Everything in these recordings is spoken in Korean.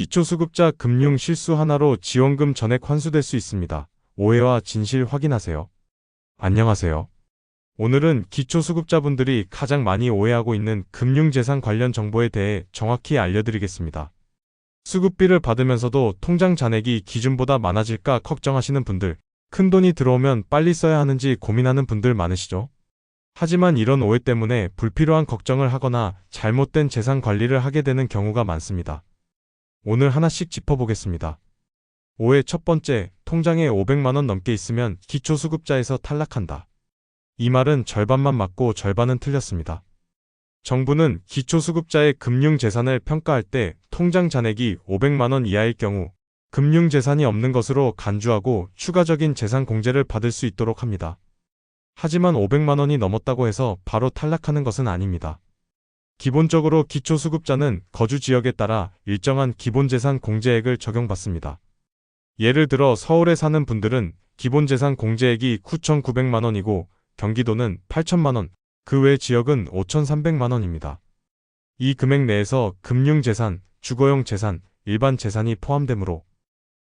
기초수급자 금융 실수 하나로 지원금 전액 환수될 수 있습니다. 오해와 진실 확인하세요. 안녕하세요. 오늘은 기초수급자분들이 가장 많이 오해하고 있는 금융재산 관련 정보에 대해 정확히 알려드리겠습니다. 수급비를 받으면서도 통장 잔액이 기준보다 많아질까 걱정하시는 분들, 큰돈이 들어오면 빨리 써야 하는지 고민하는 분들 많으시죠? 하지만 이런 오해 때문에 불필요한 걱정을 하거나 잘못된 재산 관리를 하게 되는 경우가 많습니다. 오늘 하나씩 짚어보겠습니다. 오해 첫 번째, 통장에 500만 원 넘게 있으면 기초수급자에서 탈락한다. 이 말은 절반만 맞고 절반은 틀렸습니다. 정부는 기초수급자의 금융재산을 평가할 때 통장 잔액이 500만 원 이하일 경우 금융재산이 없는 것으로 간주하고 추가적인 재산 공제를 받을 수 있도록 합니다. 하지만 500만 원이 넘었다고 해서 바로 탈락하는 것은 아닙니다. 기본적으로 기초수급자는 거주 지역에 따라 일정한 기본재산 공제액을 적용받습니다. 예를 들어 서울에 사는 분들은 기본재산 공제액이 9,900만 원이고 경기도는 8천만 원, 그 외 지역은 5,300만 원입니다. 이 금액 내에서 금융재산, 주거용 재산, 일반 재산이 포함되므로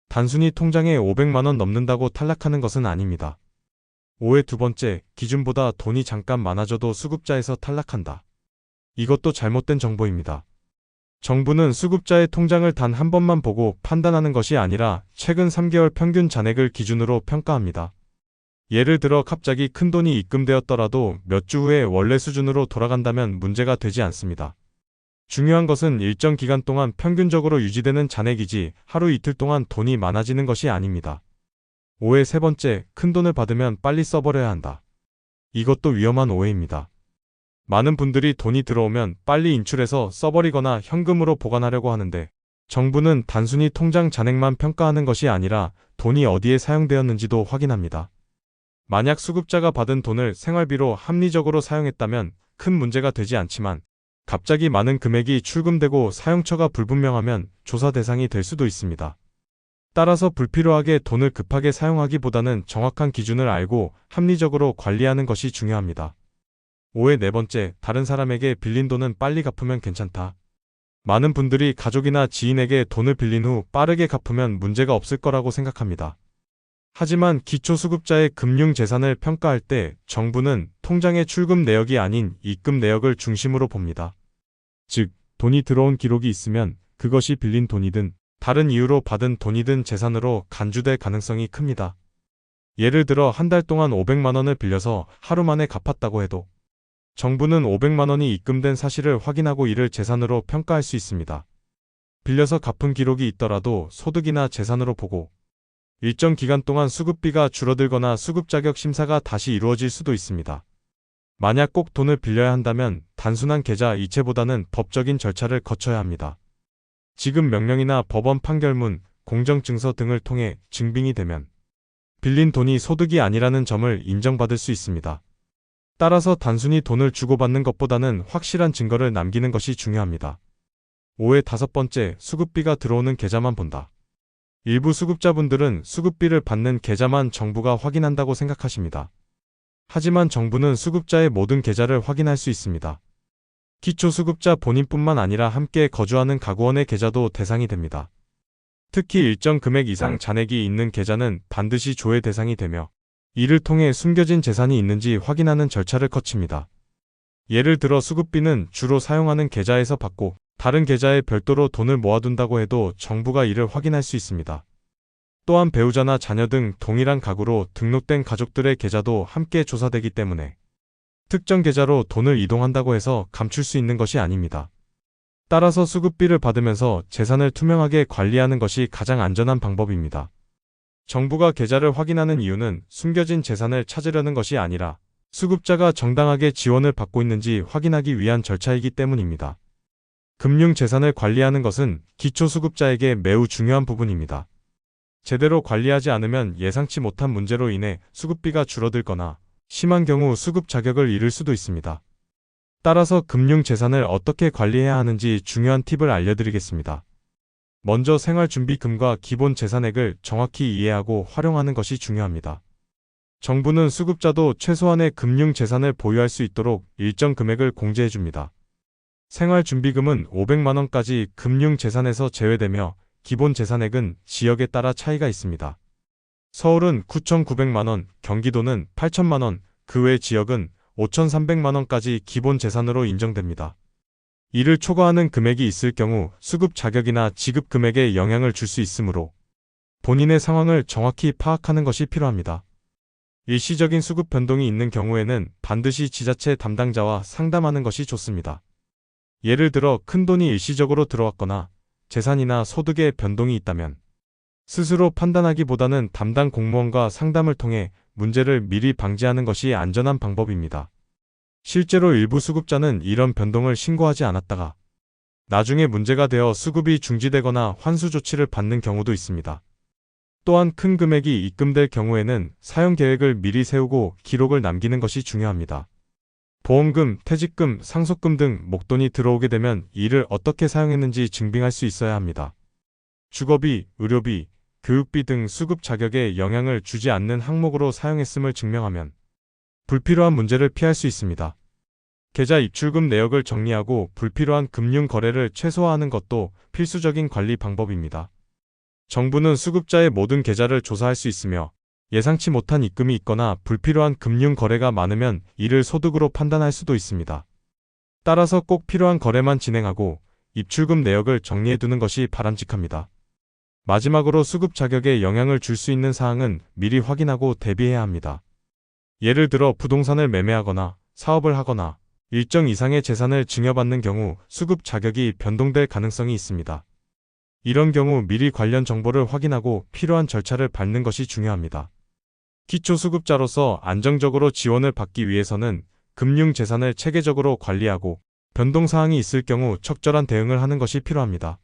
단순히 통장에 500만 원 넘는다고 탈락하는 것은 아닙니다. 오해 두 번째, 기준보다 돈이 잠깐 많아져도 수급자에서 탈락한다. 이것도 잘못된 정보입니다. 정부는 수급자의 통장을 단 한 번만 보고 판단하는 것이 아니라 최근 3개월 평균 잔액을 기준으로 평가합니다. 예를 들어 갑자기 큰돈이 입금되었더라도 몇 주 후에 원래 수준으로 돌아간다면 문제가 되지 않습니다. 중요한 것은 일정 기간 동안 평균적으로 유지되는 잔액이지 하루 이틀 동안 돈이 많아지는 것이 아닙니다. 오해 세 번째, 큰돈을 받으면 빨리 써버려야 한다. 이것도 위험한 오해입니다. 많은 분들이 돈이 들어오면 빨리 인출해서 써버리거나 현금으로 보관하려고 하는데 정부는 단순히 통장 잔액만 평가하는 것이 아니라 돈이 어디에 사용되었는지도 확인합니다. 만약 수급자가 받은 돈을 생활비로 합리적으로 사용했다면 큰 문제가 되지 않지만 갑자기 많은 금액이 출금되고 사용처가 불분명하면 조사 대상이 될 수도 있습니다. 따라서 불필요하게 돈을 급하게 사용하기보다는 정확한 기준을 알고 합리적으로 관리하는 것이 중요합니다. 오해 네 번째, 다른 사람에게 빌린 돈은 빨리 갚으면 괜찮다. 많은 분들이 가족이나 지인에게 돈을 빌린 후 빠르게 갚으면 문제가 없을 거라고 생각합니다. 하지만 기초수급자의 금융재산을 평가할 때 정부는 통장의 출금 내역이 아닌 입금 내역을 중심으로 봅니다. 즉, 돈이 들어온 기록이 있으면 그것이 빌린 돈이든 다른 이유로 받은 돈이든 재산으로 간주될 가능성이 큽니다. 예를 들어 한 달 동안 500만 원을 빌려서 하루 만에 갚았다고 해도 정부는 500만 원이 입금된 사실을 확인하고 이를 재산으로 평가할 수 있습니다. 빌려서 갚은 기록이 있더라도 소득이나 재산으로 보고 일정 기간 동안 수급비가 줄어들거나 수급 자격 심사가 다시 이루어질 수도 있습니다. 만약 꼭 돈을 빌려야 한다면 단순한 계좌 이체보다는 법적인 절차를 거쳐야 합니다. 지급 명령이나 법원 판결문, 공정증서 등을 통해 증빙이 되면 빌린 돈이 소득이 아니라는 점을 인정받을 수 있습니다. 따라서 단순히 돈을 주고받는 것보다는 확실한 증거를 남기는 것이 중요합니다. 오해 다섯 번째, 수급비가 들어오는 계좌만 본다. 일부 수급자분들은 수급비를 받는 계좌만 정부가 확인한다고 생각하십니다. 하지만 정부는 수급자의 모든 계좌를 확인할 수 있습니다. 기초수급자 본인뿐만 아니라 함께 거주하는 가구원의 계좌도 대상이 됩니다. 특히 일정 금액 이상 잔액이 있는 계좌는 반드시 조회 대상이 되며 이를 통해 숨겨진 재산이 있는지 확인하는 절차를 거칩니다. 예를 들어 수급비는 주로 사용하는 계좌에서 받고 다른 계좌에 별도로 돈을 모아둔다고 해도 정부가 이를 확인할 수 있습니다. 또한 배우자나 자녀 등 동일한 가구로 등록된 가족들의 계좌도 함께 조사되기 때문에 특정 계좌로 돈을 이동한다고 해서 감출 수 있는 것이 아닙니다. 따라서 수급비를 받으면서 재산을 투명하게 관리하는 것이 가장 안전한 방법입니다. 정부가 계좌를 확인하는 이유는 숨겨진 재산을 찾으려는 것이 아니라 수급자가 정당하게 지원을 받고 있는지 확인하기 위한 절차이기 때문입니다. 금융재산을 관리하는 것은 기초수급자에게 매우 중요한 부분입니다. 제대로 관리하지 않으면 예상치 못한 문제로 인해 수급비가 줄어들거나 심한 경우 수급 자격을 잃을 수도 있습니다. 따라서 금융재산을 어떻게 관리해야 하는지 중요한 팁을 알려드리겠습니다. 먼저 생활준비금과 기본 재산액을 정확히 이해하고 활용하는 것이 중요합니다. 정부는 수급자도 최소한의 금융재산을 보유할 수 있도록 일정 금액을 공제해줍니다. 생활준비금은 500만 원까지 금융재산에서 제외되며 기본 재산액은 지역에 따라 차이가 있습니다. 서울은 9,900만 원, 경기도는 8천만 원, 그 외 지역은 5,300만 원까지 기본 재산으로 인정됩니다. 이를 초과하는 금액이 있을 경우 수급 자격이나 지급 금액에 영향을 줄 수 있으므로 본인의 상황을 정확히 파악하는 것이 필요합니다. 일시적인 수급 변동이 있는 경우에는 반드시 지자체 담당자와 상담하는 것이 좋습니다. 예를 들어 큰돈이 일시적으로 들어왔거나 재산이나 소득에 변동이 있다면 스스로 판단하기보다는 담당 공무원과 상담을 통해 문제를 미리 방지하는 것이 안전한 방법입니다. 실제로 일부 수급자는 이런 변동을 신고하지 않았다가 나중에 문제가 되어 수급이 중지되거나 환수 조치를 받는 경우도 있습니다. 또한 큰 금액이 입금될 경우에는 사용 계획을 미리 세우고 기록을 남기는 것이 중요합니다. 보험금, 퇴직금, 상속금 등 목돈이 들어오게 되면 이를 어떻게 사용했는지 증빙할 수 있어야 합니다. 주거비, 의료비, 교육비 등 수급 자격에 영향을 주지 않는 항목으로 사용했음을 증명하면 불필요한 문제를 피할 수 있습니다. 계좌 입출금 내역을 정리하고 불필요한 금융 거래를 최소화하는 것도 필수적인 관리 방법입니다. 정부는 수급자의 모든 계좌를 조사할 수 있으며 예상치 못한 입금이 있거나 불필요한 금융 거래가 많으면 이를 소득으로 판단할 수도 있습니다. 따라서 꼭 필요한 거래만 진행하고 입출금 내역을 정리해두는 것이 바람직합니다. 마지막으로 수급 자격에 영향을 줄 수 있는 사항은 미리 확인하고 대비해야 합니다. 예를 들어 부동산을 매매하거나 사업을 하거나 일정 이상의 재산을 증여받는 경우 수급 자격이 변동될 가능성이 있습니다. 이런 경우 미리 관련 정보를 확인하고 필요한 절차를 밟는 것이 중요합니다. 기초수급자로서 안정적으로 지원을 받기 위해서는 금융재산을 체계적으로 관리하고 변동사항이 있을 경우 적절한 대응을 하는 것이 필요합니다.